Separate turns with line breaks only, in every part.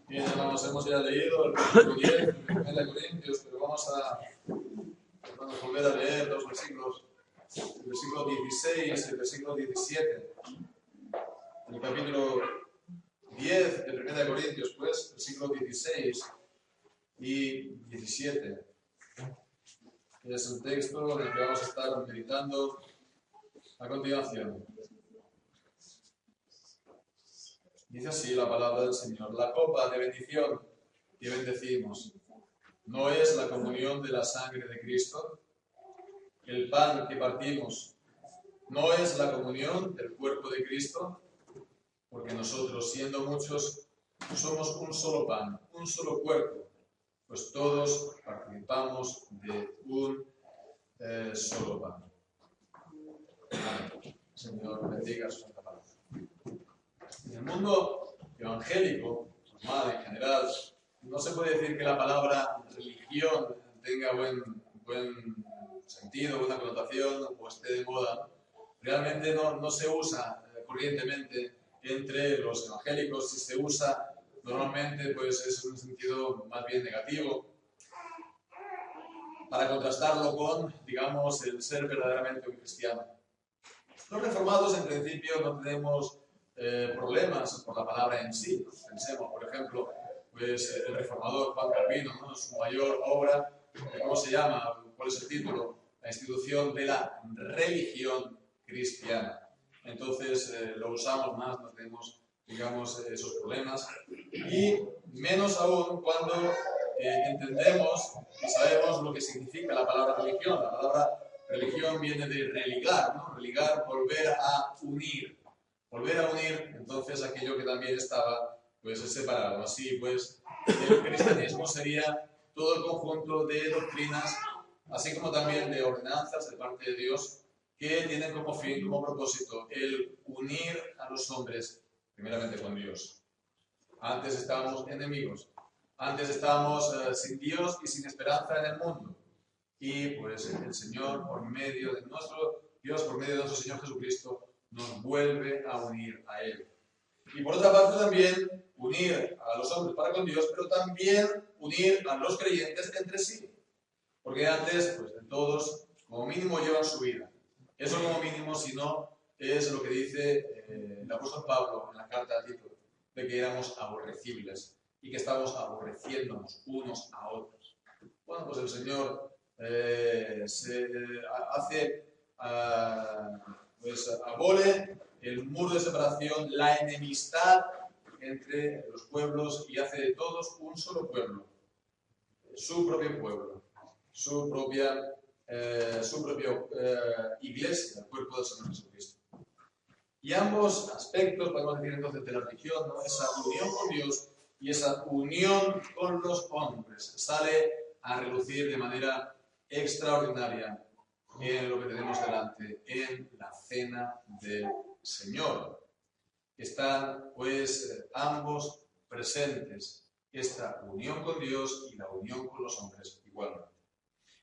Bien, hermanos, hemos ya leído el capítulo 10 de Corintios, pero vamos a volver a leer dos versículos, el versículo 16 y el versículo 17. En el capítulo 10 de 1 Corintios, pues, versículo 16 y 17. Es el texto en el que vamos a estar meditando a continuación. Dice así la palabra del Señor: la copa de bendición que bendecimos, ¿no es la comunión de la sangre de Cristo? El pan que partimos, ¿no es la comunión del cuerpo de Cristo? Porque nosotros, siendo muchos, somos un solo pan, un solo cuerpo, pues todos participamos de un solo pan. Amén. Señor, bendiga su santa palabra. En el mundo evangélico, normal, en general, no se puede decir que la palabra religión tenga buen sentido, buena connotación o esté de moda. Realmente no se usa corrientemente entre los evangélicos. Si se usa normalmente, pues es un sentido más bien negativo, para contrastarlo con, digamos, el ser verdaderamente un cristiano. Los reformados, en principio, no tenemos problemas por la palabra en sí. Pensemos, por ejemplo, pues el reformador Juan Calvino, ¿no? Su mayor obra, ¿cómo se llama? ¿Cuál es el título? La institución de la religión cristiana. Entonces lo usamos más, no tenemos, digamos, esos problemas. Y menos aún cuando entendemos y sabemos lo que significa la palabra religión. La palabra religión viene de religar, ¿no? Religar, volver a unir. Volver a unir, entonces, aquello que también estaba, pues, separado. Así, pues, el cristianismo sería todo el conjunto de doctrinas, así como también de ordenanzas de parte de Dios, que tienen como fin, como propósito, el unir a los hombres, primeramente con Dios. Antes estábamos enemigos, antes estábamos sin Dios y sin esperanza en el mundo. Y pues el Señor, por medio de nuestro Dios, por medio de nuestro Señor Jesucristo, nos vuelve a unir a Él. Y por otra parte también unir a los hombres para con Dios, pero también unir a los creyentes entre sí. Porque antes, pues todos, como mínimo, llevan su vida. Eso como mínimo, si no, es lo que dice el apóstol Pablo en la carta a Tito, de que éramos aborrecibles y que estamos aborreciéndonos unos a otros. Bueno, pues el Señor abole el muro de separación, la enemistad entre los pueblos, y hace de todos un solo pueblo, su propio pueblo, su propia iglesia, el cuerpo del Señor Jesucristo. Y ambos aspectos, podemos decir entonces, de la religión, ¿no? Esa unión con Dios y esa unión con los hombres, sale a relucir de manera extraordinaria en lo que tenemos delante, en la cena del Señor. Están, pues, ambos presentes, esta unión con Dios y la unión con los hombres igualmente.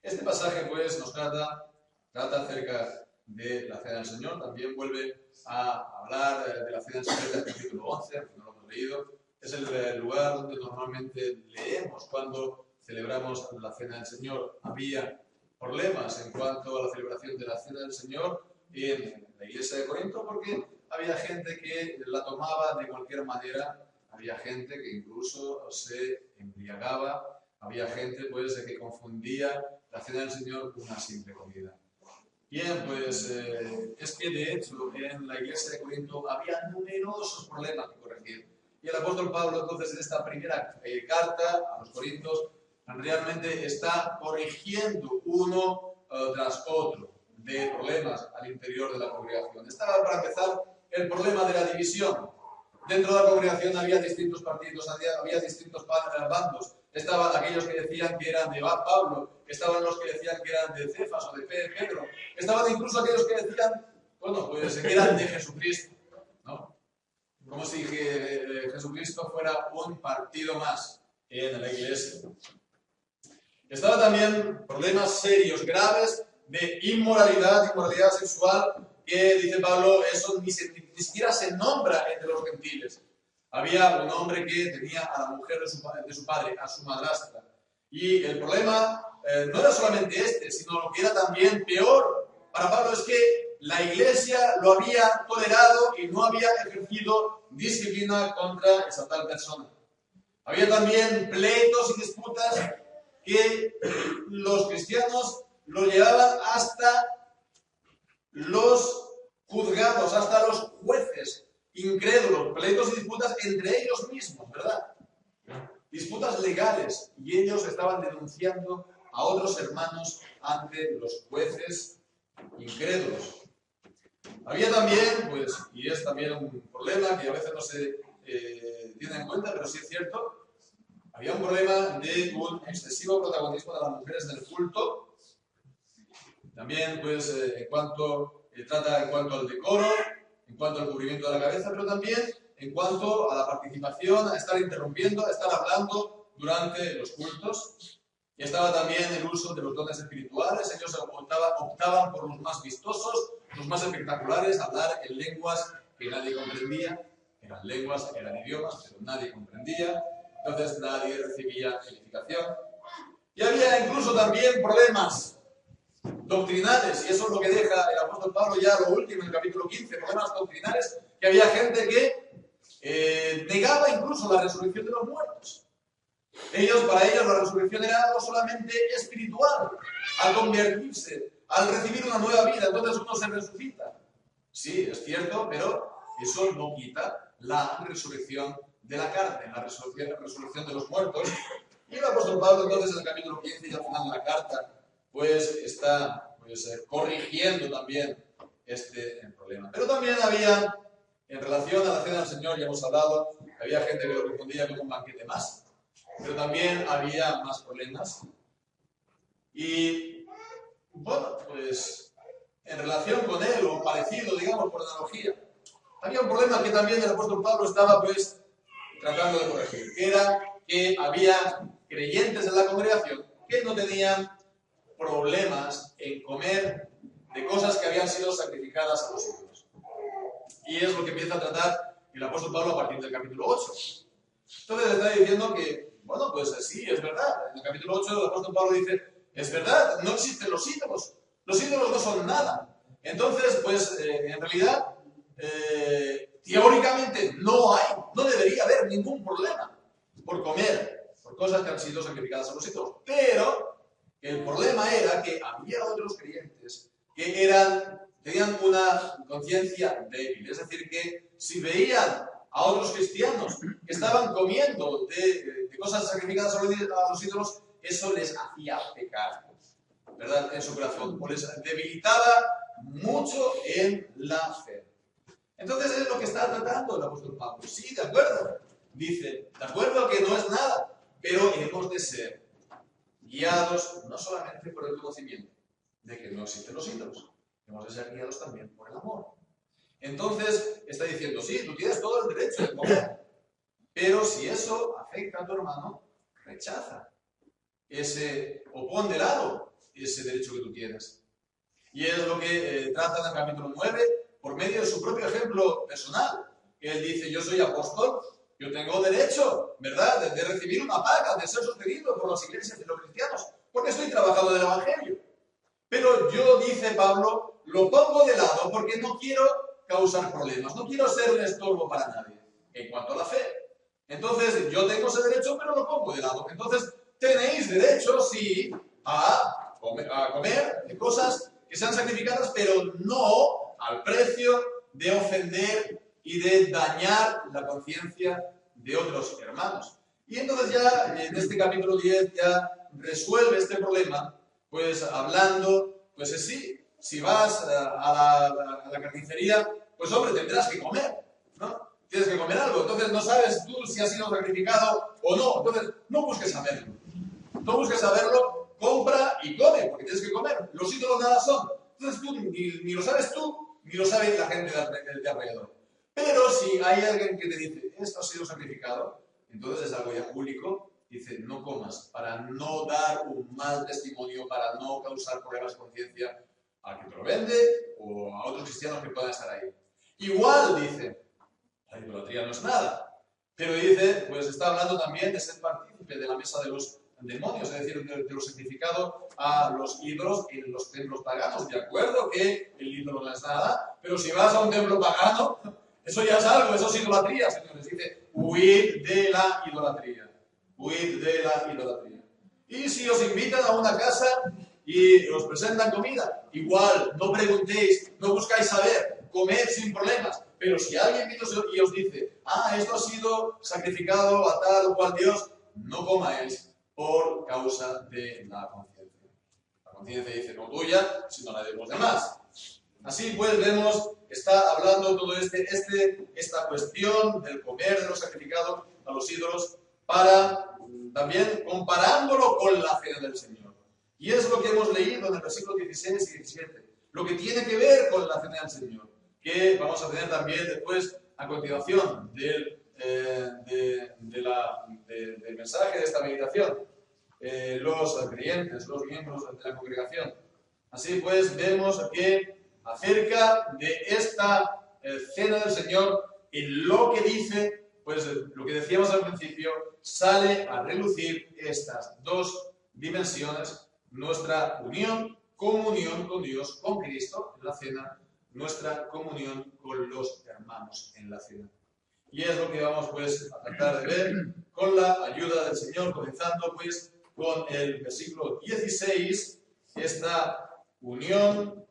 Este pasaje, pues, nos trata acerca de la cena del Señor. También vuelve a hablar de la cena del Señor del capítulo 11, aunque no lo hemos leído. Es el lugar donde normalmente leemos cuando celebramos la cena del Señor. Había problemas en cuanto a la celebración de la cena del Señor en la iglesia de Corinto, porque había gente que la tomaba de cualquier manera, había gente que incluso se embriagaba, había gente, pues, que confundía la cena del Señor con una simple comida. Bien, pues es que de hecho en la iglesia de Corinto había numerosos problemas que corregir. Y el apóstol Pablo, entonces, en esta primera carta a los Corintios, realmente está corrigiendo uno tras otro de problemas al interior de la congregación. Estaba, para empezar, el problema de la división. Dentro de la congregación había distintos partidos, había distintos bandos. Estaban aquellos que decían que eran de Pablo, estaban los que decían que eran de Cefas o de Pedro, estaban incluso aquellos que decían, bueno, pues que eran de Jesucristo, ¿no? Como si Jesucristo fuera un partido más en la iglesia. Estaban también problemas serios, graves, de inmoralidad sexual, que dice Pablo, eso ni siquiera se nombra entre los gentiles. Había un hombre que tenía a la mujer de su padre, a su madrastra. Y el problema no era solamente este, sino lo que era también peor para Pablo es que la iglesia lo había tolerado y no había ejercido disciplina contra esa tal persona. Había también pleitos y disputas que los cristianos lo llevaban hasta los juzgados, hasta los jueces incrédulos, pleitos y disputas entre ellos mismos, ¿verdad? Disputas legales, y ellos estaban denunciando a otros hermanos ante los jueces incrédulos. Había también, pues, y es también un problema que a veces no se tiene en cuenta, pero sí es cierto, había un problema de un excesivo protagonismo de las mujeres en el culto. También, pues, en cuanto al decoro, en cuanto al cubrimiento de la cabeza, pero también en cuanto a la participación, a estar interrumpiendo, a estar hablando durante los cultos. Y estaba también el uso de los dones espirituales. Ellos optaban por los más vistosos, los más espectaculares, hablar en lenguas que nadie comprendía. Eran lenguas, eran idiomas, pero nadie comprendía. Entonces nadie recibía edificación. Y había incluso también problemas doctrinales, y eso es lo que deja el apóstol Pablo ya lo último en el capítulo 15, problemas doctrinales, que había gente que negaba incluso la resurrección de los muertos. Para ellos la resurrección era algo solamente espiritual, al convertirse, al recibir una nueva vida, entonces uno se resucita. Sí, es cierto, pero eso no quita la resurrección de la carne, la resurrección de los muertos. Y el apóstol Pablo entonces en el capítulo 15 y al final de la carta pues está corrigiendo también este problema. Pero también había, en relación a la cena del Señor, ya hemos hablado, había gente que lo confundía con un banquete más, pero también había más problemas. Y bueno, pues en relación con él, o parecido, digamos, por analogía, había un problema que también el apóstol Pablo estaba pues tratando de corregir, que era que había creyentes en la congregación que no tenían problemas en comer de cosas que habían sido sacrificadas a los ídolos. Y es lo que empieza a tratar el apóstol Pablo a partir del capítulo 8. Entonces está diciendo que, bueno, pues sí, es verdad. En el capítulo 8 el apóstol Pablo dice, es verdad, no existen los ídolos no son nada. Entonces, pues en realidad, teóricamente no debería haber ningún problema por comer, por cosas que han sido sacrificadas a los ídolos. Pero el problema era que había otros creyentes que tenían una conciencia débil. Es decir, que si veían a otros cristianos que estaban comiendo de cosas sacrificadas a los ídolos, eso les hacía pecar, ¿verdad? En su corazón, o les debilitaba mucho en la fe. Entonces es lo que está tratando el apóstol Pablo. Sí, de acuerdo. Dice, de acuerdo que no es nada, pero hemos de ser guiados no solamente por el conocimiento de que no existen los ídolos, hemos de ser guiados también por el amor. Entonces está diciendo, sí, tú tienes todo el derecho de comer, pero si eso afecta a tu hermano, rechaza o pon de lado ese derecho que tú tienes. Y es lo que trata en el capítulo 9, por medio de su propio ejemplo personal. Él dice, yo soy apóstol, yo tengo derecho, ¿verdad?, de recibir una paga, de ser sostenido por las iglesias de los cristianos, porque estoy trabajando en el Evangelio. Pero yo, dice Pablo, lo pongo de lado porque no quiero causar problemas, no quiero ser un estorbo para nadie en cuanto a la fe. Entonces, yo tengo ese derecho, pero lo pongo de lado. Entonces, tenéis derecho, sí, a comer de cosas que sean sacrificadas, pero no al precio de ofender y de dañar la conciencia de otros hermanos. Y entonces ya en este capítulo 10 ya resuelve este problema, pues hablando, pues sí, si vas a la carnicería, pues hombre, tendrás que comer, ¿no? Tienes que comer algo, entonces no sabes tú si ha sido sacrificado o no, entonces no busques saberlo. No busques saberlo, compra y come, porque tienes que comer. Los ídolos nada son. Entonces tú ni lo sabes tú, ni lo sabe la gente de alrededor. Pero si hay alguien que te dice, esto ha sido sacrificado, entonces es algo ya público, dice, no comas, para no dar un mal testimonio, para no causar problemas de conciencia al que te lo vende o a otros cristianos que puedan estar ahí. Igual, dice, la idolatría no es nada, Pero dice, pues está hablando también de ser partícipe de la mesa de los demonios, es decir, de lo sacrificado a los ídolos en los templos paganos. De acuerdo que el ídolo no es nada, pero si vas a un templo pagano, eso ya es algo, eso es idolatría, señores. Dice, huid de la idolatría. Huid de la idolatría. Y si os invitan a una casa y os presentan comida, igual, no preguntéis, no buscáis saber, comed sin problemas. Pero si alguien viene y os dice, esto ha sido sacrificado a tal o cual Dios, no comáis por causa de la conciencia. La conciencia dice no tuya, sino la de los demás. Así pues vemos que está hablando todo esta cuestión del comer de lo sacrificado a los ídolos para también comparándolo con la cena del Señor. Y es lo que hemos leído en el versículo 16 y 17, lo que tiene que ver con la cena del Señor, que vamos a tener también después, a continuación del mensaje de esta meditación, los creyentes, los miembros de la congregación. Así pues, vemos que acerca de esta cena del Señor, en lo que dice, pues lo que decíamos al principio, sale a relucir estas dos dimensiones: nuestra comunión con Dios, con Cristo en la cena, nuestra comunión con los hermanos en la cena. Y es lo que vamos pues a tratar de ver con la ayuda del Señor, comenzando pues con el versículo 16, esta comunión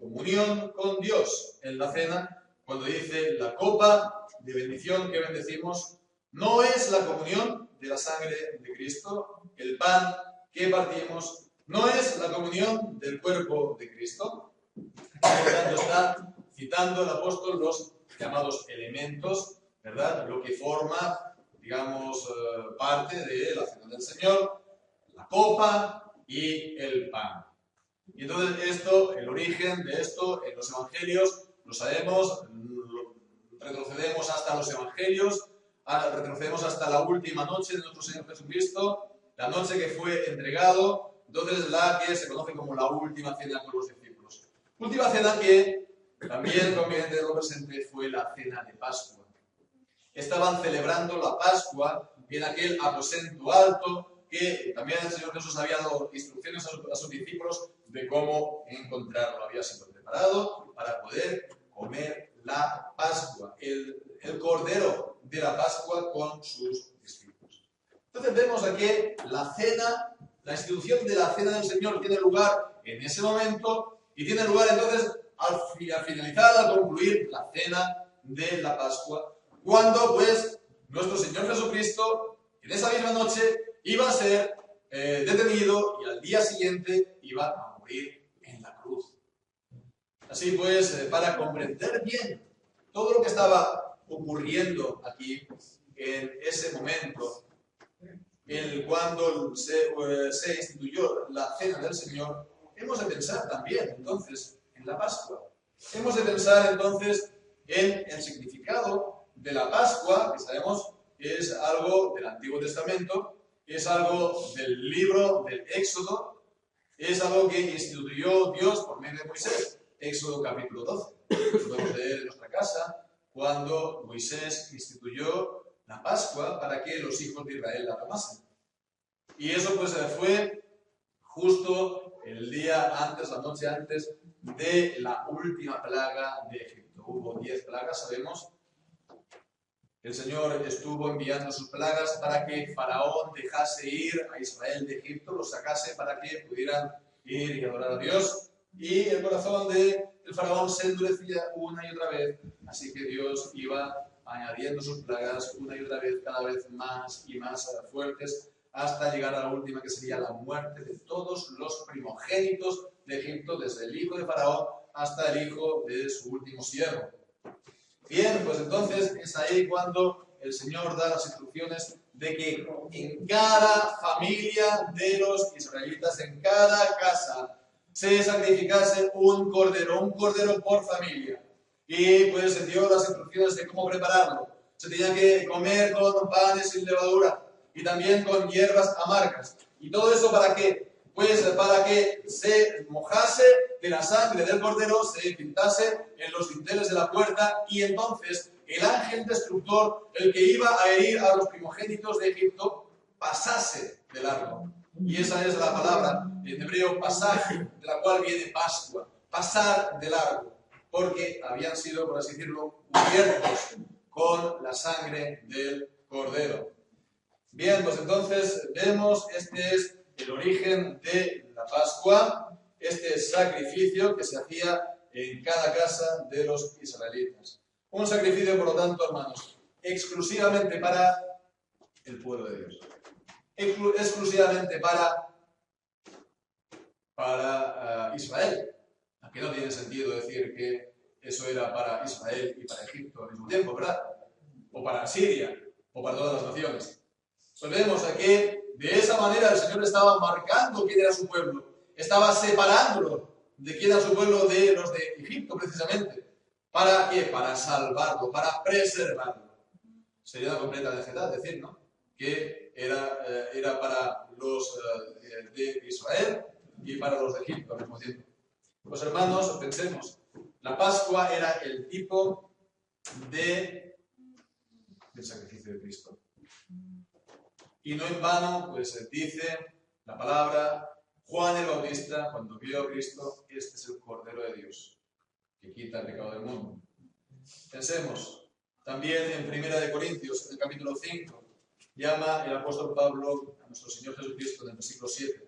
con Dios en la cena, cuando dice: la copa de bendición que bendecimos no es la comunión de la sangre de Cristo, el pan que partimos no es la comunión del cuerpo de Cristo. Por lo tanto, está citando el apóstol los llamados elementos, ¿verdad? Lo que forma, digamos, parte de la cena del Señor, la copa y el pan. Y entonces el origen de esto en los evangelios, lo sabemos, retrocedemos hasta los evangelios, retrocedemos hasta la última noche de nuestro Señor Jesucristo, la noche que fue entregado, entonces la que se conoce como la última cena con los discípulos. Última cena que también conveniente de lo presente fue la cena de Pascua. Estaban celebrando la Pascua en aquel aposento alto que también el Señor Jesús había dado instrucciones a sus discípulos de cómo encontrarlo. Había sido preparado para poder comer la Pascua, el cordero de la Pascua con sus discípulos. Entonces vemos aquí la cena, la institución de la cena del Señor tiene lugar en ese momento y tiene lugar entonces al finalizar, al concluir la cena de la Pascua, cuando pues nuestro Señor Jesucristo en esa misma noche iba a ser detenido y al día siguiente iba a morir en la cruz. Así pues, para comprender bien todo lo que estaba ocurriendo aquí en ese momento, cuando se instituyó la cena del Señor, hemos de pensar también entonces en la Pascua. Hemos de pensar entonces en el significado de la Pascua, que sabemos que es algo del Antiguo Testamento, es algo del libro del Éxodo, es algo que instituyó Dios por medio de Moisés. Éxodo capítulo 12. Lo podemos leer en nuestra casa, cuando Moisés instituyó la Pascua para que los hijos de Israel la tomasen. Y eso pues fue justo el día antes, la noche antes de la última plaga de Egipto. Hubo 10 plagas, sabemos. El Señor estuvo enviando sus plagas para que Faraón dejase ir a Israel de Egipto, los sacase para que pudieran ir y adorar a Dios. Y el corazón del Faraón se endurecía una y otra vez, así que Dios iba añadiendo sus plagas una y otra vez, cada vez más y más fuertes, hasta llegar a la última, que sería la muerte de todos los primogénitos de Egipto, desde el hijo de Faraón hasta el hijo de su último siervo. Bien, pues entonces es ahí cuando el Señor da las instrucciones de que en cada familia de los israelitas, en cada casa, se sacrificase un cordero por familia. Y pues se dio las instrucciones de cómo prepararlo. Se tenía que comer con panes sin levadura y también con hierbas amargas. ¿Y todo eso para qué? Pues para que se mojase de la sangre del cordero, se pintase en los dinteles de la puerta y entonces el ángel destructor, el que iba a herir a los primogénitos de Egipto, pasase de largo. Y esa es la palabra en hebreo pasaje, de la cual viene Pascua, pasar de largo, porque habían sido, por así decirlo, cubiertos con la sangre del Cordero. Bien, pues entonces vemos, este es el origen de la Pascua, este sacrificio que se hacía en cada casa de los israelitas. Un sacrificio, por lo tanto, hermanos, exclusivamente para el pueblo de Dios. Exclusivamente para Israel. Aquí no tiene sentido decir que eso era para Israel y para Egipto al mismo tiempo, ¿verdad? O para Siria, o para todas las naciones. Pues vemos aquí, de esa manera el Señor estaba marcando quién era su pueblo, estaba separándolo de quién era su pueblo de los de Egipto, precisamente. ¿Para qué? Para salvarlo, para preservarlo. Sería una completa necedad decir, ¿no? Que era para los de Israel y para los de Egipto al mismo tiempo. Pues hermanos, pensemos, la Pascua era el tipo del sacrificio de Cristo. Y no en vano, pues dice la palabra, Juan el Bautista, cuando vio a Cristo, este es el Cordero de Dios, que quita el pecado del mundo. Pensemos, también en 1 Corintios, en el capítulo 5, llama el apóstol Pablo a nuestro Señor Jesucristo en el versículo 7.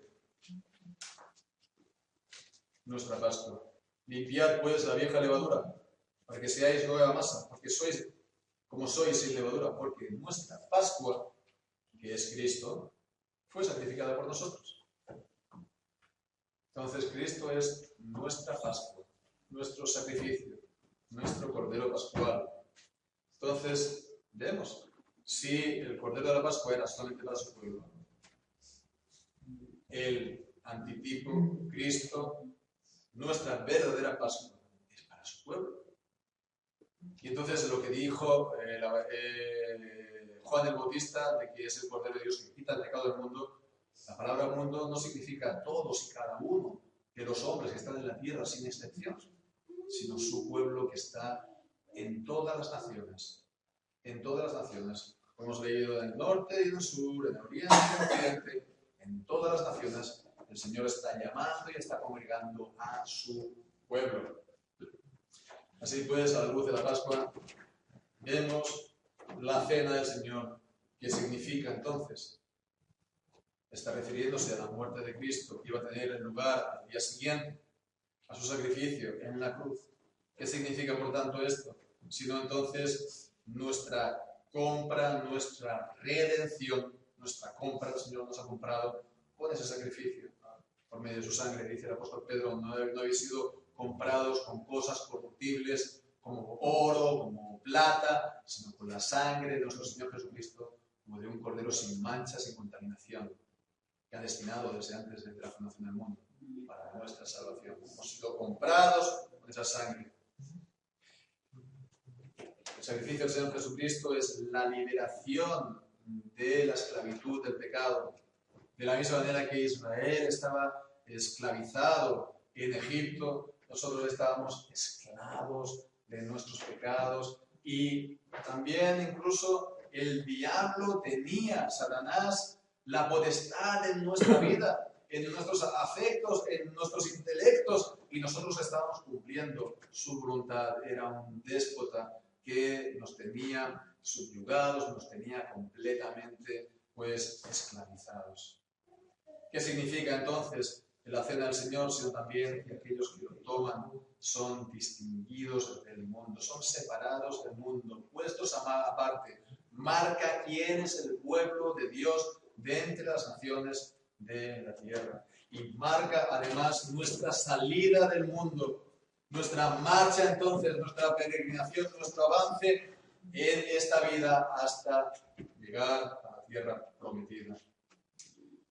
Nuestra Pascua. Limpiad pues la vieja levadura, para que seáis nueva masa, porque sois como sois sin levadura, porque nuestra Pascua, que es Cristo, fue sacrificada por nosotros. Entonces Cristo es nuestra Pascua, nuestro sacrificio, nuestro Cordero Pascual. Entonces, vemos, si el Cordero de la Pascua era solamente para su pueblo, el antitipo, Cristo, nuestra verdadera Pascua, es para su pueblo. Y entonces lo que dijo Juan el Bautista, de que es el Cordero de Dios que quita el pecado del mundo, la palabra mundo no significa todos y cada uno de los hombres que están en la tierra sin excepción, sino su pueblo que está en todas las naciones. En todas las naciones. Hemos leído en el norte y en el sur, en el oriente y en el occidente. En todas las naciones el Señor está llamando y está congregando a su pueblo. Así pues, a la luz de la Pascua, vemos la cena del Señor, que significa entonces, está refiriéndose a la muerte de Cristo, que iba a tener lugar al día siguiente, a su sacrificio en la cruz. ¿Qué significa, por tanto, esto? Sino entonces nuestra compra, nuestra redención, nuestra compra, el Señor nos ha comprado con ese sacrificio, por medio de su sangre. Dice el apóstol Pedro, no habéis sido comprados con cosas corruptibles como oro, como plata, sino con la sangre de nuestro Señor Jesucristo, como de un cordero sin mancha, sin contaminación, que ha destinado desde antes de la fundación del mundo para nuestra salvación. Hemos sido comprados con esa sangre. El sacrificio del Señor Jesucristo es la liberación de la esclavitud del pecado. De la misma manera que Israel estaba esclavizado en Egipto, nosotros estábamos esclavos de nuestros pecados y también incluso el diablo tenía, Satanás, la potestad en nuestra vida, en nuestros afectos, en nuestros intelectos, y nosotros estábamos cumpliendo su voluntad. Era un déspota que nos tenía subyugados, nos tenía completamente esclavizados. ¿Qué significa entonces la cena del Señor? Sino también que aquellos que lo toman son distinguidos del mundo, son separados del mundo, puestos aparte. Marca quién es el pueblo de Dios de entre las naciones de la tierra. Y marca además nuestra salida del mundo, nuestra marcha entonces, nuestra peregrinación, nuestro avance en esta vida hasta llegar a la tierra prometida.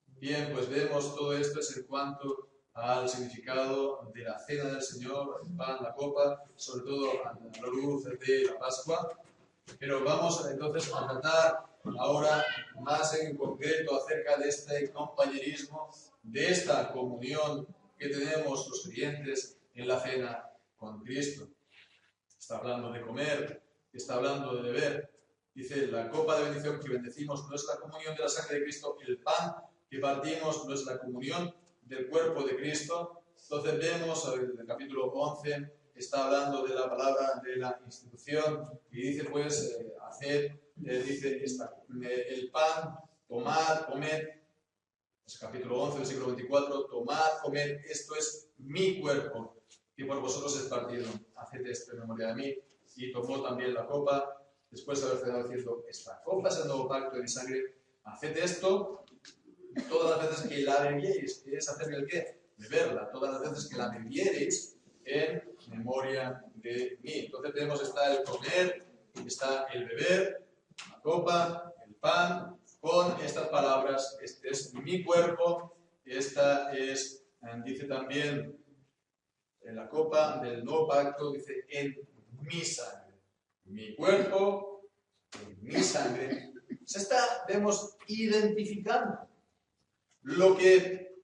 Bien, pues vemos todo esto es en cuanto al significado de la cena del Señor, el pan, la copa, sobre todo a la luz de la Pascua. Pero vamos entonces a tratar ahora más en concreto acerca de este compañerismo, de esta comunión que tenemos los creyentes en la cena con Cristo. Está hablando de comer, está hablando de beber. Dice, la copa de bendición que bendecimos no es la comunión de la sangre de Cristo, el pan que partimos no es la comunión del cuerpo de Cristo. Entonces vemos en el capítulo 11, está hablando de la palabra de la institución y dice pues, dice el pan, tomad, comed, es capítulo 11, versículo 24, tomad, comed, esto es mi cuerpo, que por vosotros es partido, haced esto en memoria de mí. Y tomó también la copa, después de haber cenado diciendo, esta copa es el nuevo pacto de mi sangre, haced esto todas las veces que la bebierais. ¿Qué es hacer el qué? Beberla, todas las veces que la bebierais en memoria de mí. Entonces tenemos, está el comer, está el beber, la copa, el pan, con estas palabras, este es mi cuerpo, esta es, dice también, en la copa del nuevo pacto, dice, en mi sangre. Mi cuerpo, en mi sangre. Se está, vemos, identificando lo que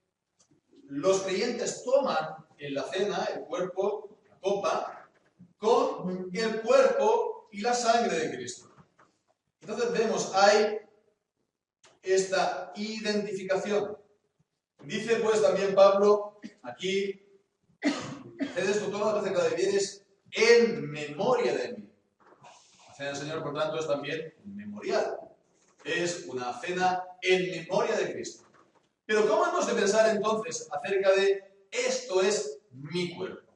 los creyentes toman en la cena, el cuerpo, la copa, con el cuerpo y la sangre de Cristo. Entonces vemos, hay esta identificación. Dice pues también Pablo, aquí, haced esto todas las veces que la bebiereis en memoria de mí. La cena del Señor, por tanto, es también memorial. Es una cena en memoria de Cristo. Pero ¿cómo hemos de pensar entonces acerca de esto es mi cuerpo?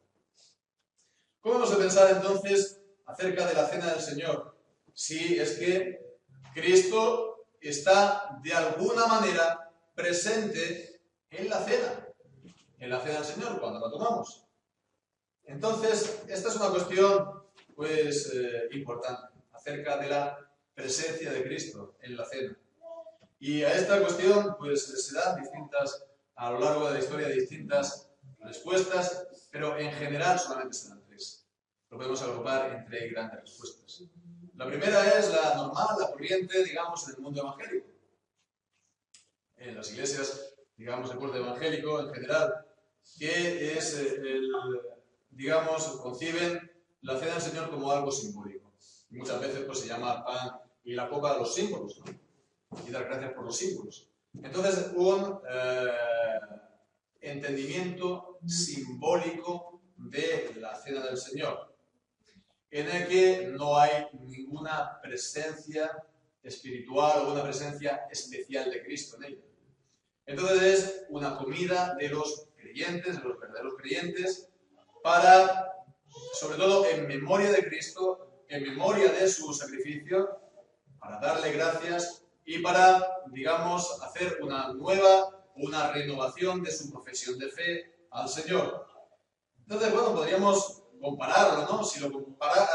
¿Cómo hemos de pensar entonces acerca de la cena del Señor? Si es que Cristo está de alguna manera presente en la cena del Señor, cuando la tomamos. Entonces, esta es una cuestión pues importante acerca de la presencia de Cristo en la cena. Y a esta cuestión pues se dan distintas, a lo largo de la historia, distintas respuestas, pero en general solamente se dan tres. Lo podemos agrupar en tres grandes respuestas. La primera es la normal, la corriente, digamos, en el mundo evangélico. En las iglesias, digamos, el mundo evangélico en general, que es digamos, conciben la cena del Señor como algo simbólico. Y muchas veces pues se llama pan y la copa los símbolos, ¿no? Y dar gracias por los símbolos. Entonces, un entendimiento simbólico de la cena del Señor, en el que no hay ninguna presencia espiritual o una presencia especial de Cristo en ella. Entonces es una comida de los creyentes, de los verdaderos creyentes, para, sobre todo en memoria de Cristo, en memoria de su sacrificio, para darle gracias y para, digamos, hacer una renovación de su profesión de fe al Señor. Entonces, bueno, podríamos compararlo, ¿no? Si lo compara,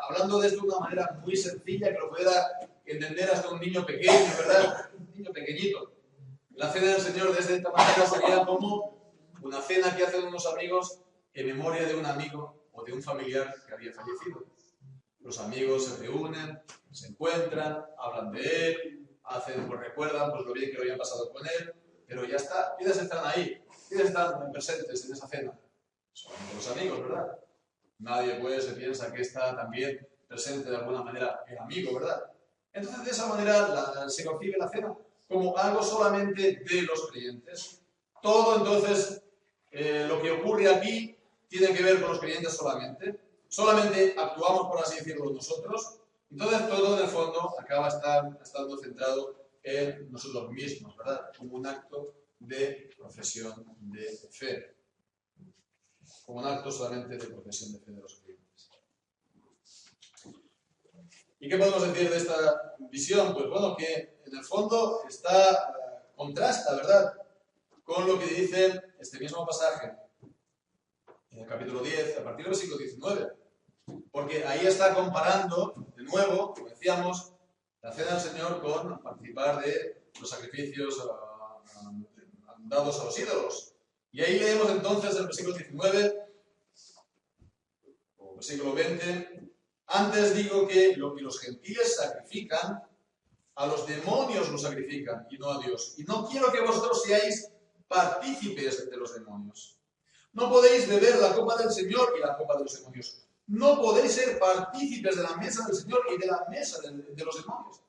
hablando de esto de una manera muy sencilla, que lo pueda entender hasta un niño pequeño, ¿verdad? Un niño pequeñito. La cena del Señor de esta manera sería como una cena que hacen unos amigos en memoria de un amigo o de un familiar que había fallecido. Los amigos se reúnen, se encuentran, hablan de él, pues recuerdan pues, lo bien que lo habían pasado con él, pero ya está. ¿Quiénes están ahí? ¿Quiénes están presentes en esa cena? Solamente los amigos, ¿verdad? Nadie pues se piensa que está también presente de alguna manera el amigo, ¿verdad? Entonces de esa manera se concibe la cena como algo solamente de los creyentes. Todo entonces lo que ocurre aquí tiene que ver con los creyentes solamente. Solamente actuamos, por así decirlo, nosotros. Entonces todo en el fondo acaba estando centrado en nosotros mismos, ¿verdad? Como un acto de profesión de fe. Como un acto solamente de profesión de fe de los creyentes. ¿Y qué podemos decir de esta visión? Pues bueno, que en el fondo contrasta, ¿verdad?, con lo que dice este mismo pasaje en el capítulo 10, a partir del versículo 19. Porque ahí está comparando, de nuevo, como decíamos, la cena del Señor con participar de los sacrificios dados a los ídolos. Y ahí leemos entonces el versículo 19, o versículo 20, antes digo que lo que los gentiles sacrifican, a los demonios lo sacrifican y no a Dios. Y no quiero que vosotros seáis partícipes de los demonios. No podéis beber la copa del Señor y la copa de los demonios. no podéis ser partícipes de la mesa del Señor y de la mesa de los demonios.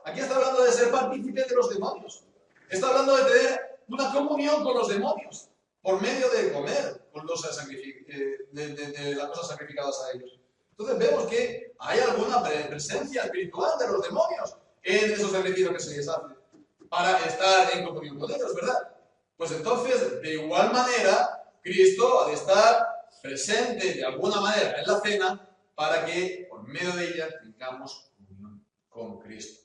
Aquí está hablando de ser partícipes de los demonios. Está hablando de tener una comunión con los demonios por medio de comer con los de las cosas sacrificadas a ellos. Entonces vemos que hay alguna presencia espiritual de los demonios en esos sacrificios que se les hace para estar en comunión con ellos, ¿verdad? Pues entonces, de igual manera, Cristo ha de estar presente de alguna manera en la cena para que por medio de ella tengamos comunión con Cristo.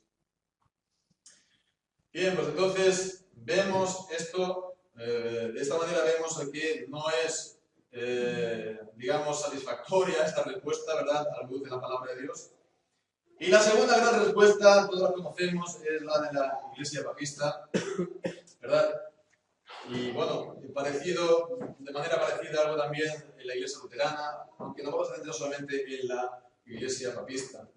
Bien, pues entonces vemos esto, de esta manera vemos que no es, digamos, satisfactoria esta respuesta, ¿verdad?, a la luz de la palabra de Dios. Y la segunda gran respuesta, todos la conocemos, es la de la Iglesia Papista, ¿verdad? Y bueno, de manera parecida algo también en la Iglesia Luterana, aunque no vamos a centrar solamente en la Iglesia Papista,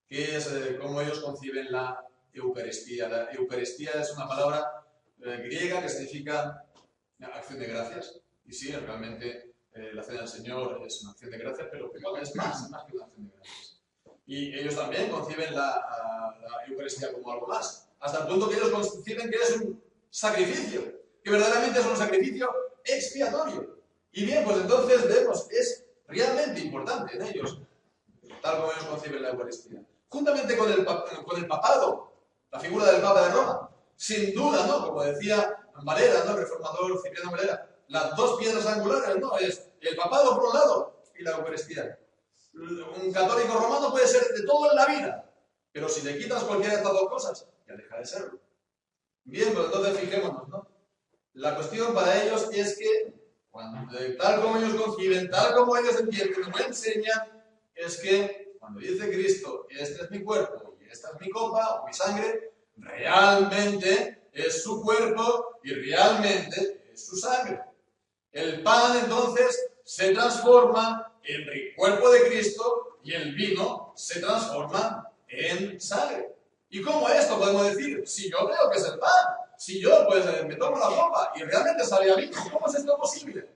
que es cómo ellos conciben la Eucaristía. La Eucaristía es una palabra griega que significa acción de gracias. Y sí, realmente la cena del Señor es una acción de gracias, pero es más que una acción de gracias. Y ellos también conciben la Eucaristía como algo más, hasta el punto que ellos conciben que es un sacrificio, que verdaderamente es un sacrificio expiatorio. Y bien, pues entonces vemos, es realmente importante en ellos, tal como ellos conciben la Eucaristía. Juntamente con el papado, la figura del Papa de Roma, sin duda, ¿no? Como decía Valera, ¿no?, el reformador Cipriano Valera, las dos piedras angulares, ¿no?, es el papado por un lado y la Eucaristía. Un católico romano puede ser de todo en la vida, pero si le quitas cualquiera de estas dos cosas, ya deja de serlo. Bien, pues entonces fijémonos, ¿no? La cuestión para ellos es que, tal como ellos conciben, tal como ellos entienden, como enseñan, es que cuando dice Cristo, este es mi cuerpo y esta es mi copa o mi sangre, realmente es su cuerpo y realmente es su sangre. El pan entonces se transforma en el cuerpo de Cristo y el vino se transforma en sangre. ¿Y cómo esto podemos decir? Si yo creo que es el pan, si yo pues me tomo la copa y realmente sabía vino, ¿cómo es esto posible?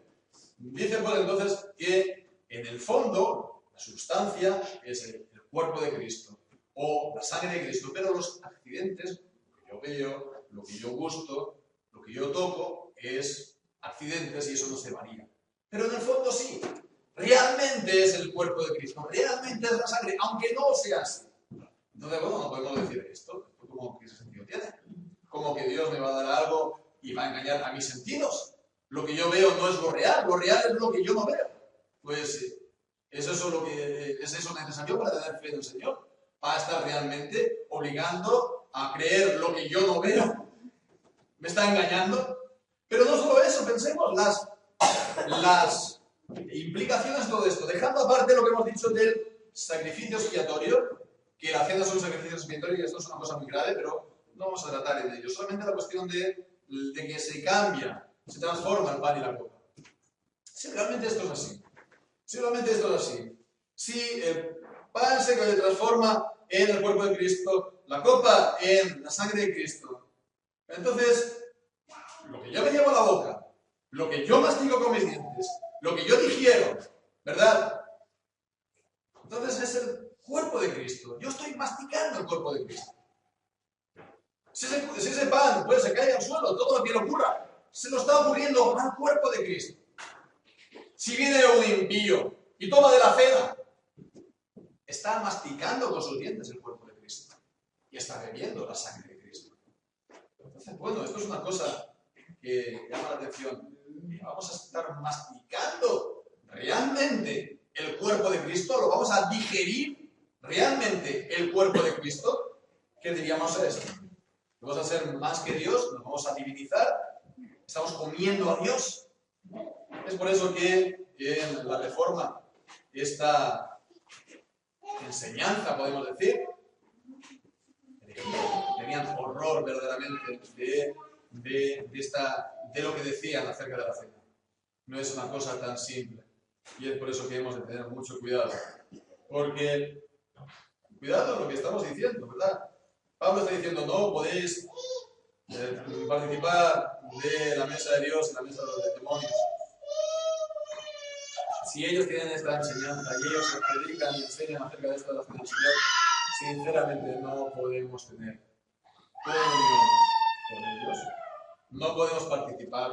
Dice pues entonces que en el fondo la sustancia es el cuerpo de Cristo o la sangre de Cristo, pero los accidentes, lo que yo veo, lo que yo gusto, lo que yo toco, es accidentes y eso no se varía. Pero en el fondo sí, realmente es el cuerpo de Cristo, realmente es la sangre, aunque no sea así. Entonces, bueno, no podemos decir esto, ¿cómo qué sentido tiene? ¿Cómo que Dios me va a dar algo y va a engañar a mis sentidos? Lo que yo veo no es lo real es lo que yo no veo. Pues es eso necesario para tener fe en el Señor, para estar realmente obligando a creer lo que yo no veo. ¿Me está engañando? Pero no solo eso, pensemos las implicaciones de todo esto, dejando aparte lo que hemos dicho del sacrificio expiatorio, que la cena es un sacrificio expiatorio y esto es una cosa muy grave, pero no vamos a tratar en ello. Solamente la cuestión de que se cambia, se transforma el pan y la copa. Si realmente esto es así, si el pan se transforma en el cuerpo de Cristo, la copa en la sangre de Cristo, entonces lo que yo me llevo a la boca, lo que yo mastigo con mis dientes, lo que yo digiero, ¿verdad? Entonces es el cuerpo de Cristo. Yo estoy masticando el cuerpo de Cristo. Si ese pan pues, se cae al suelo, todo lo que le ocurra, se lo está ocurriendo al cuerpo de Cristo. Si viene un impío y toma de la cena, está masticando con sus dientes el cuerpo de Cristo y está bebiendo la sangre de Cristo. Entonces, bueno, esto es una cosa que llama la atención. Vamos a estar masticando realmente el cuerpo de Cristo, lo vamos a digerir realmente el cuerpo de Cristo. ¿Qué diríamos a esto? ¿Vamos a ser más que Dios? ¿Nos vamos a divinizar? ¿Estamos comiendo a Dios? Es por eso que en la Reforma esta enseñanza, podemos decir, tenían horror verdaderamente de lo que decían acerca de la cena. No es una cosa tan simple. Y es por eso que hemos de tener mucho cuidado. Porque, cuidado en lo que estamos diciendo, ¿verdad? Pablo está diciendo, no podéis participar de la mesa de Dios y la mesa de los demonios. si ellos tienen esta enseñanza y ellos nos predican y enseñan acerca de esto de la cena del Señor, sinceramente no podemos tener comunión con ellos, no podemos participar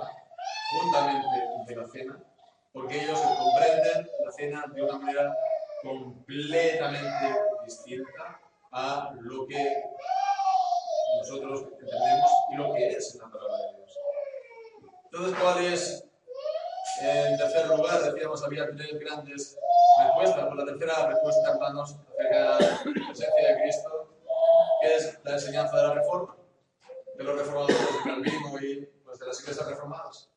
juntamente de la cena, porque ellos comprenden la cena de una manera completamente distinta a lo que nosotros entendemos y lo que es la palabra de Dios. Entonces, ¿cuál es? En tercer lugar, decíamos, había tres grandes respuestas. Por la tercera respuesta, hermanos, acerca de la presencia de Cristo, que es la enseñanza de la Reforma, de los reformadores de Calvino y pues, de las iglesias reformadas,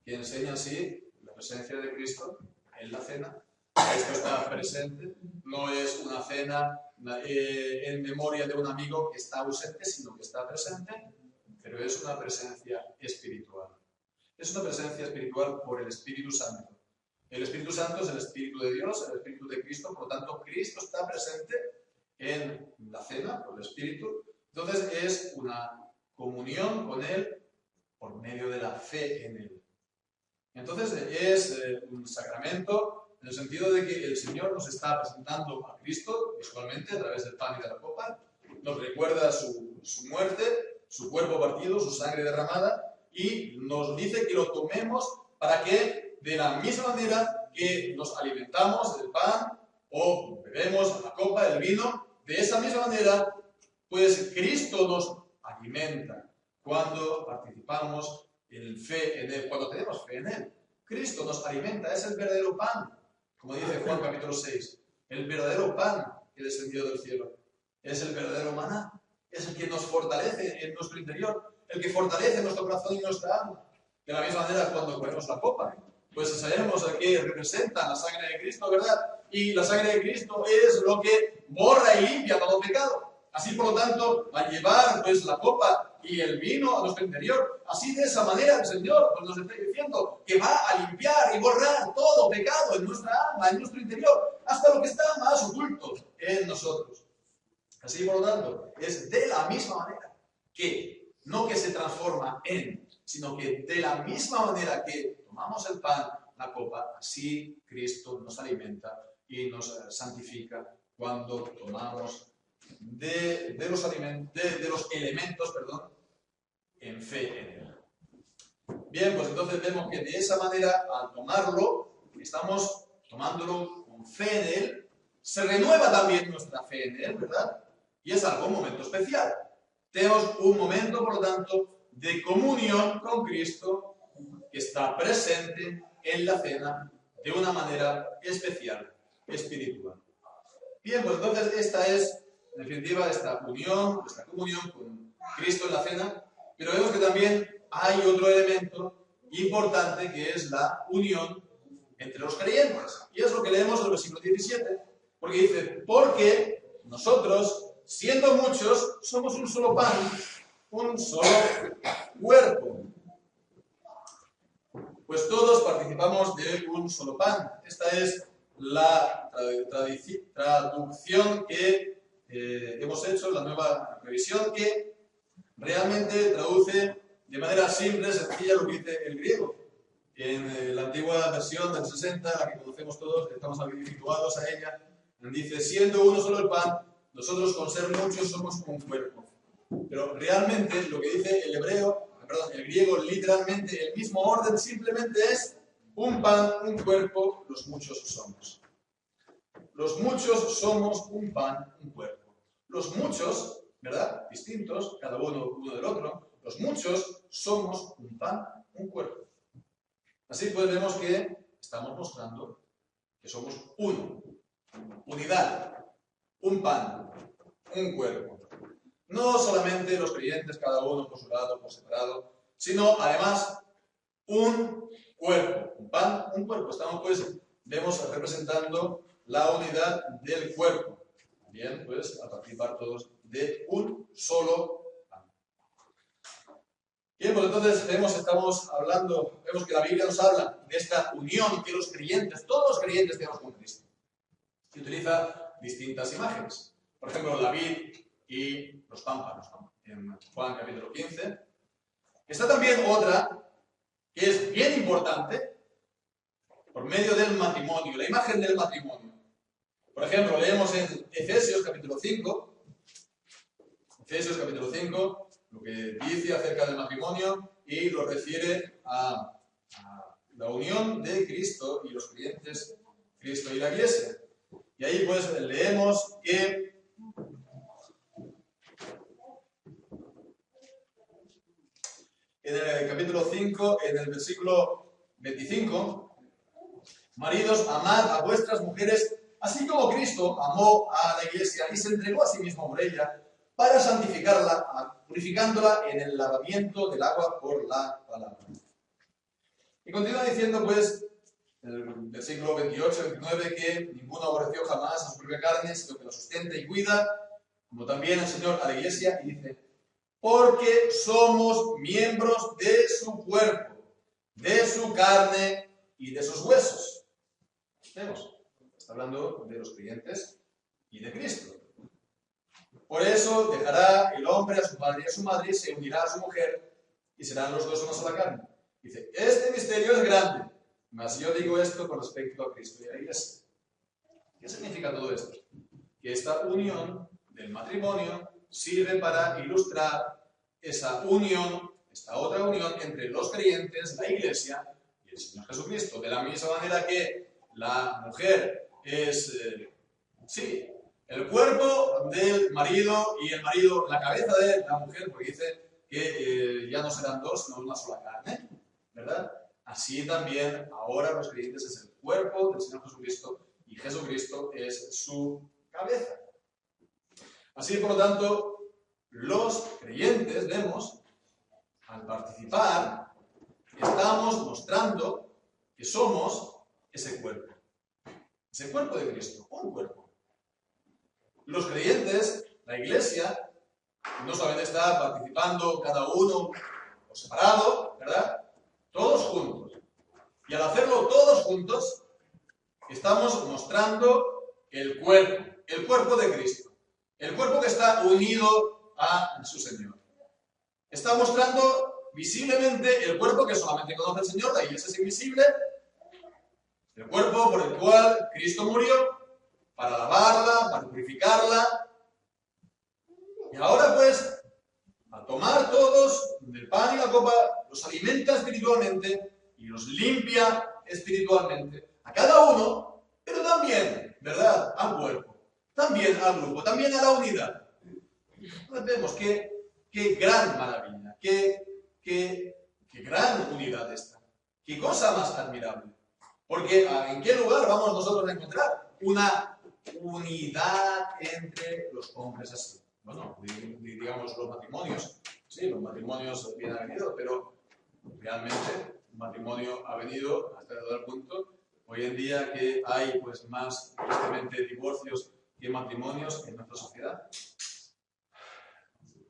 que enseñan, sí, la presencia de Cristo en la cena. Cristo está presente, no es una cena en memoria de un amigo que está ausente, sino que está presente, pero es una presencia espiritual. Es una presencia espiritual por el Espíritu Santo. El Espíritu Santo es el Espíritu de Dios, el Espíritu de Cristo, por lo tanto, Cristo está presente en la cena, por el Espíritu. Entonces, es una comunión con Él por medio de la fe en Él. Entonces, es un sacramento en el sentido de que el Señor nos está presentando a Cristo visualmente a través del pan y de la copa, nos recuerda su muerte, su cuerpo partido, su sangre derramada, y nos dice que lo tomemos para que, de la misma manera que nos alimentamos del pan o bebemos la copa, el vino, de esa misma manera, pues Cristo nos alimenta cuando participamos en fe en Él, cuando tenemos fe en Él. Cristo nos alimenta, es el verdadero pan, como dice Juan capítulo 6, el verdadero pan que descendió del cielo, es el verdadero maná, es el que nos fortalece en nuestro interior, el que fortalece nuestro corazón y nuestra alma. De la misma manera, cuando comemos la copa, pues sabemos que representa la sangre de Cristo, ¿verdad? Y la sangre de Cristo es lo que borra y limpia todo pecado. Así, por lo tanto, al llevar pues, la copa y el vino a nuestro interior, así de esa manera el Señor pues, nos está diciendo que va a limpiar y borrar todo pecado en nuestra alma, en nuestro interior, hasta lo que está más oculto en nosotros. Así, por lo tanto, es de la misma manera que, no que se transforma en, sino que de la misma manera que tomamos el pan, la copa, así Cristo nos alimenta y nos santifica cuando tomamos de los elementos, en fe en Él. Bien, pues entonces vemos que de esa manera, al tomarlo, estamos tomándolo con fe en Él, se renueva también nuestra fe en Él, ¿verdad? Y es algo, un momento especial. Tenemos un momento, por lo tanto, de comunión con Cristo que está presente en la cena de una manera especial, espiritual. Bien, pues entonces esta es, en definitiva, esta comunión con Cristo en la cena, pero vemos que también hay otro elemento importante que es la unión entre los creyentes. Y es lo que leemos en el versículo 17, porque dice, porque nosotros, siendo muchos, somos un solo pan, un solo cuerpo. Pues todos participamos de un solo pan. Esta es la traducción que hemos hecho, la nueva revisión, que realmente traduce de manera simple, sencilla, lo que dice el griego. En la antigua versión del 60, la que conocemos todos, estamos habituados a ella, dice, siendo uno solo el pan, nosotros con ser muchos somos un cuerpo. Pero realmente lo que dice el griego, literalmente el mismo orden, simplemente es un pan, un cuerpo, los muchos somos. Los muchos somos un pan, un cuerpo. Los muchos, ¿verdad? Distintos, cada uno del otro, los muchos somos un pan, un cuerpo. Así pues vemos que estamos mostrando que somos uno, unidad, un pan, un cuerpo. No solamente los creyentes, cada uno por su lado, por separado, sino además un cuerpo, un pan, un cuerpo. Estamos pues, vemos representando la unidad del cuerpo. Bien, pues a participar todos de un solo pan. Bien, pues entonces estamos hablando, vemos que la Biblia nos habla de esta unión que los creyentes, todos los creyentes tenemos con Cristo. Y utiliza distintas imágenes. Por ejemplo, la vid y los pámpanos, ¿no? En Juan capítulo 15. Está también otra que es bien importante, por medio del matrimonio, la imagen del matrimonio. Por ejemplo, leemos en Efesios capítulo 5, lo que dice acerca del matrimonio y lo refiere a la unión de Cristo y los creyentes, Cristo y la Iglesia. Y ahí pues leemos que en el capítulo 5, en el versículo 25, maridos, amad a vuestras mujeres, así como Cristo amó a la Iglesia y se entregó a sí mismo por ella, para santificarla, purificándola en el lavamiento del agua por la palabra. Y continúa diciendo, pues, en el versículo 28-29, que ninguno aborreció jamás a su propia carne, sino que la sustenta y cuida, como también el Señor a la Iglesia, y dice, porque somos miembros de su cuerpo, de su carne y de sus huesos. Vemos, está hablando de los creyentes y de Cristo. Por eso dejará el hombre a su padre y a su madre, y se unirá a su mujer, y serán los dos una sola carne. Dice, este misterio es grande, mas yo digo esto con respecto a Cristo y a la Iglesia. ¿Qué significa todo esto? Que esta unión del matrimonio sirve para ilustrar esa unión, esta otra unión entre los creyentes, la Iglesia y el Señor Jesucristo. De la misma manera que la mujer es, el cuerpo del marido y el marido, la cabeza de la mujer, porque dice que ya no serán dos, sino una sola carne, ¿verdad? Así también ahora los creyentes es el cuerpo del Señor Jesucristo y Jesucristo es su cabeza. Así, por lo tanto, los creyentes, vemos, al participar, estamos mostrando que somos ese cuerpo de Cristo, un cuerpo. Los creyentes, la Iglesia, no solamente está participando cada uno por separado, ¿verdad? Todos juntos. Y al hacerlo todos juntos, estamos mostrando el cuerpo de Cristo. El cuerpo que está unido a su Señor. Está mostrando visiblemente el cuerpo que solamente conoce el Señor, la Iglesia es invisible. El cuerpo por el cual Cristo murió, para lavarla, para purificarla. Y ahora pues, al tomar todos del pan y la copa, los alimenta espiritualmente y los limpia espiritualmente. A cada uno, pero también, ¿verdad?, al cuerpo, también al grupo, también a la unidad. Entonces vemos qué gran maravilla, qué gran unidad esta. Qué cosa más admirable. Porque ¿en qué lugar vamos nosotros a encontrar una unidad entre los hombres así? Bueno, digamos los matrimonios. Sí, los matrimonios bien han venido, pero realmente el matrimonio ha venido hasta el punto hoy en día que hay pues más tristemente divorcios que matrimonios en nuestra sociedad.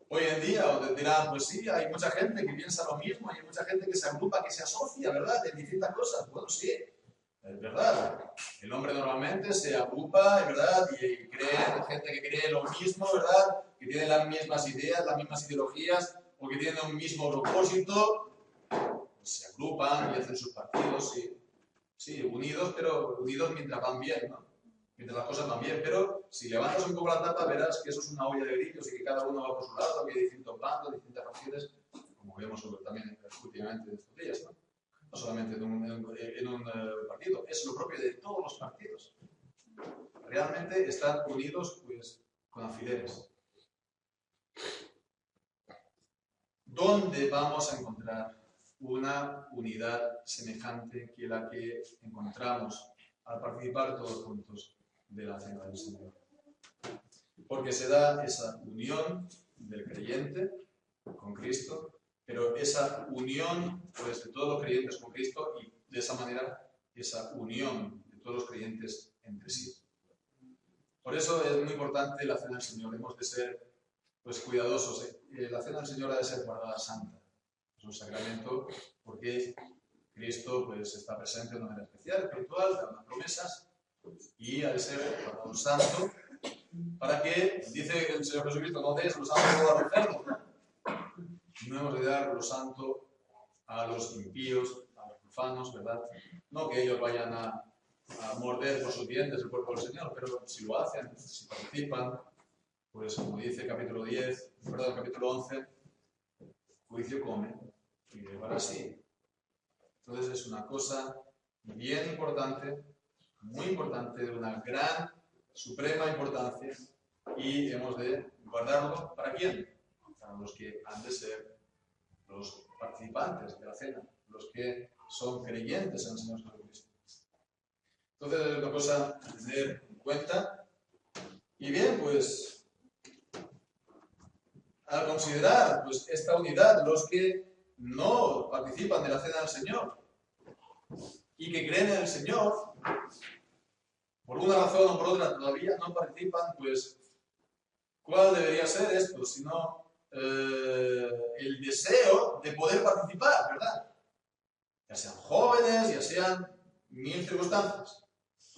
Hoy en día, os dirán, pues sí, hay mucha gente que piensa lo mismo, hay mucha gente que se agrupa, que se asocia, ¿verdad?, en distintas cosas. Bueno, sí, es verdad. El hombre normalmente se agrupa, ¿verdad?, y gente que cree lo mismo, ¿verdad?, que tiene las mismas ideas, las mismas ideologías, o que tienen un mismo propósito, pues se agrupan y hacen sus partidos, sí, unidos, pero unidos mientras van bien, ¿no? Mientras las cosas van bien, pero si levantas un poco la tapa verás que eso es una olla de grillos y que cada uno va por su lado, que hay distintos bandos, distintas facciones, como vemos también últimamente en estos días, ¿no? No solamente en un partido, es lo propio de todos los partidos. Realmente están unidos pues con alfileres. ¿Dónde vamos a encontrar una unidad semejante que la que encontramos al participar todos juntos de la cena del Señor? Porque se da esa unión del creyente con Cristo, pero esa unión pues, de todos los creyentes con Cristo y de esa manera esa unión de todos los creyentes entre sí. Por eso es muy importante la cena del Señor. Hemos de ser pues, cuidadosos. La cena del Señor ha de ser guardada santa. Es un sacramento porque Cristo pues, está presente de una manera especial, espiritual, da unas promesas y ha de ser guardado santo para que, dice el Señor Jesucristo, no des lo santo a los enfermos. No hemos de dar lo santo a los impíos, a los profanos, ¿verdad? No que ellos vayan a morder por sus dientes el cuerpo del Señor, pero si lo hacen, si participan, pues como dice capítulo 11, juicio come y llevará así. Entonces es una cosa bien importante, muy importante, de una gran, suprema importancia, y hemos de guardarlo. ¿Para quién? Para los que han de ser los participantes de la cena, los que son creyentes en el Señor Jesucristo. Entonces es una cosa a tener en cuenta. Y bien, pues al considerar pues, esta unidad, los que no participan de la cena del Señor y que creen en el Señor, por una razón o por otra todavía no participan, pues ¿cuál debería ser esto? Sino el deseo de poder participar, ¿verdad? Ya sean jóvenes, ya sean mil circunstancias.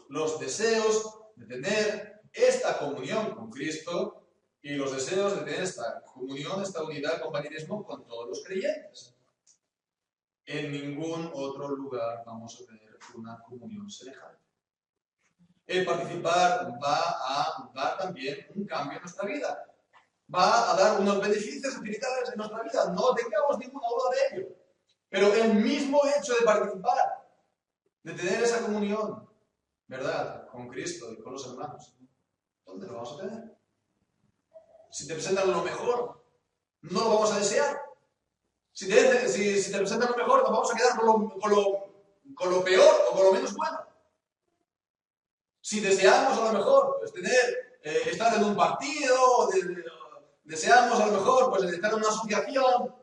Los deseos de tener esta comunión con Cristo y los deseos de tener esta comunión, esta unidad, compañerismo con todos los creyentes. En ningún otro lugar vamos a tener una comunión semejante. El participar va a dar también un cambio en nuestra vida. Va a dar unos beneficios espirituales en nuestra vida. No tengamos ninguna duda de ello. Pero el mismo hecho de participar, de tener esa comunión, ¿verdad?, con Cristo y con los hermanos, ¿dónde lo vamos a tener? Si te presentan lo mejor, no lo vamos a desear. Si te presentan lo mejor, nos vamos a quedar con lo peor o con lo menos bueno. Si deseamos a lo mejor pues, estar en un partido, deseamos a lo mejor pues, estar en una asociación,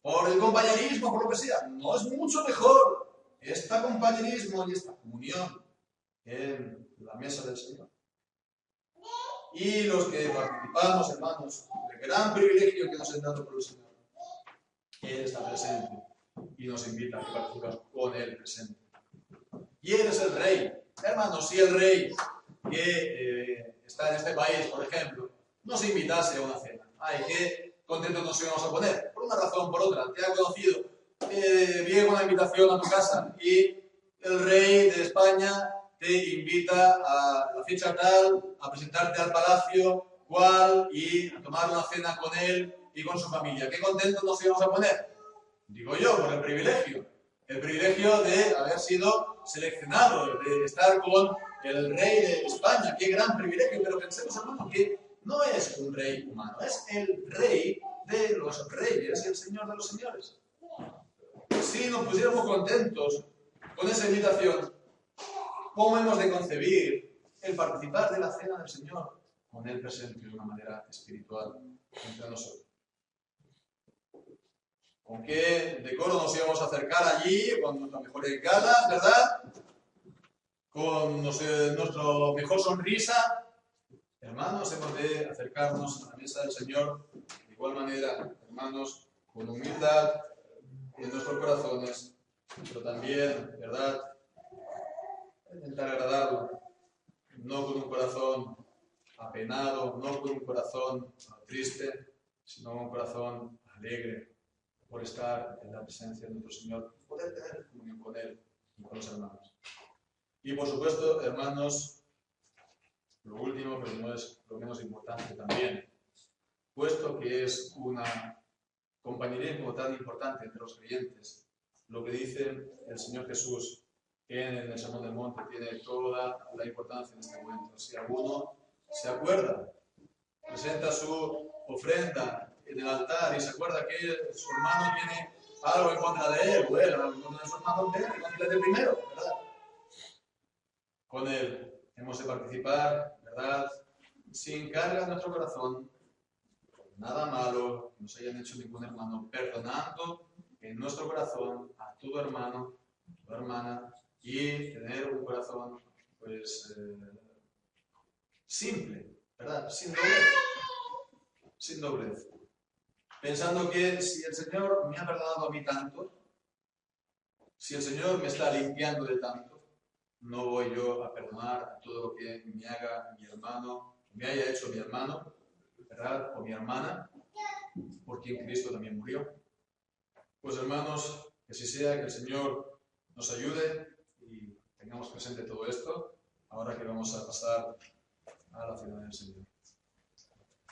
por el compañerismo, por lo que sea, no es mucho mejor este compañerismo y esta comunión en la mesa del Señor. Y los que participamos, hermanos, del gran privilegio que nos ha dado por el Señor, Él está presente y nos invita a que participemos con Él presente. Y Él es el Rey. Hermanos, si el Rey que está en este país, por ejemplo, nos invitase a una cena, ay, qué contentos nos íbamos a poner, por una razón o por otra, te ha conocido, viene una invitación a tu casa y el Rey de España te invita a la fecha tal, a presentarte al palacio, cual, y a tomar una cena con él y con su familia. ¿Qué contentos nos íbamos a poner? Digo yo, por el privilegio de haber sido seleccionado, de estar con el Rey de España. Qué gran privilegio, pero pensemos, hermano, que no es un rey humano, es el Rey de los reyes y el Señor de los señores. Si nos pusiéramos contentos con esa invitación, ¿cómo hemos de concebir el participar de la cena del Señor con Él presente de una manera espiritual entre nosotros? ¿Con qué decoro nos íbamos a acercar allí? Con nuestras mejores galas, ¿verdad? Con nuestra mejor sonrisa. Hermanos, hemos de acercarnos a la mesa del Señor de igual manera, hermanos, con humildad en nuestros corazones, pero también, ¿verdad?, intentar agradarlo, no con un corazón apenado, no con un corazón triste, sino con un corazón alegre por estar en la presencia de nuestro Señor, poder tener comunión con Él y con los hermanos. Y por supuesto, hermanos, lo último, pero no es lo menos importante también, puesto que es una compañerismo tan importante entre los creyentes, lo que dice el Señor Jesús en el Sermón del Monte tiene toda la importancia en este momento. Si alguno se acuerda, presenta su ofrenda en el altar y se acuerda que su hermano tiene algo en contra de él, o él algo en contra de su hermano, concílate primero, ¿verdad? Con él hemos de participar, ¿verdad?, sin carga en nuestro corazón, nada malo que nos hayan hecho ningún hermano, perdonando en nuestro corazón a todo hermano, a toda hermana, y tener un corazón, pues, simple, ¿verdad? Sin doblez. Pensando que si el Señor me ha perdonado a mí tanto, si el Señor me está limpiando de tanto, no voy yo a perdonar todo lo que me haga mi hermano, me haya hecho mi hermano, ¿verdad?, o mi hermana, por quien Cristo también murió. Pues hermanos, que así sea, que el Señor nos ayude y tengamos presente todo esto ahora que vamos a pasar a la cena del Señor.